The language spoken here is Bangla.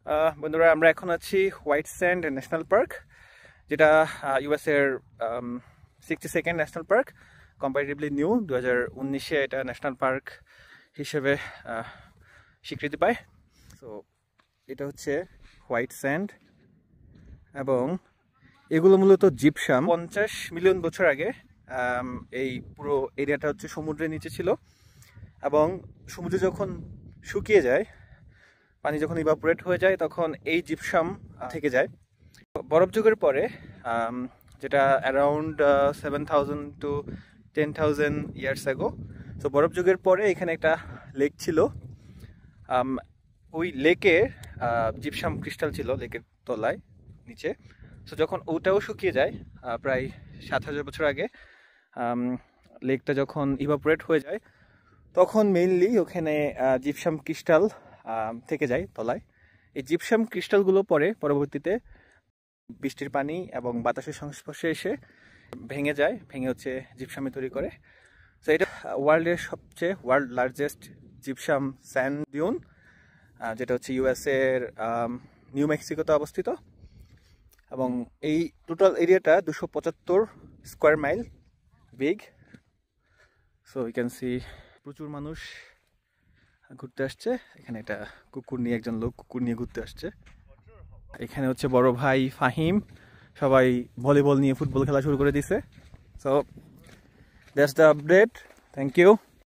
বন্ধুরা, আমরা এখন আছি হোয়াইট স্যান্ড ন্যাশনাল পার্ক, যেটা ইউএস এর 62nd national park. Comparatively new, 2019-এ এটা ন্যাশনাল পার্ক হিসেবে স্বীকৃতি পায়। সো এটা হচ্ছে হোয়াইট স্যান্ড, এবং এগুলো মূলত জিপসাম। 50 মিলিয়ন বছর আগে এই পুরো এরিয়াটা হচ্ছে সমুদ্রের নিচে ছিল, এবং সমুদ্রে যখন শুকিয়ে যায়, পানি যখন ইভাপোরেট হয়ে যায়, তখন এই জিপসাম থেকে যায়। বরফ যুগের পরে, যেটা around 7,000 to 10,000 years ago, so বরফ যুগের পরে এখানে একটা লেক ছিল। ওই লেকে জিপসাম ক্রিস্টাল ছিল লেকের তলায় নিচে। সো যখন ওটাও শুকিয়ে যায় প্রায় 7,000 বছর আগে, লেকটা যখন ইভাপোরেট হয়ে যায়, তখন মেইনলি ওখানে জিপসাম ক্রিস্টাল থেকে যায় তলায়। এই জিপসাম ক্রিস্টালগুলো পরবর্তীতে বৃষ্টির পানি এবং বাতাসের সংস্পর্শে এসে ভেঙে যায়, ভেঙে হচ্ছে জিপসামে তৈরি করে। সো এটা world largest gypsum sand dune, যেটা হচ্ছে ইউএসএর নিউ মেক্সিকোতে অবস্থিত। এবং এই টোটাল এরিয়াটা 275 square mile big. So you can see প্রচুর মানুষ ঘুরতে আসছে এখানে। এটা কুকুর নিয়ে, একজন লোক কুকুর নিয়ে ঘুরতে আসছে। এখানে হচ্ছে বড় ভাই ফাহিম, সবাই ভলিবল নিয়ে ফুটবল খেলা শুরু করে দিছে। So that's the update. Thank you.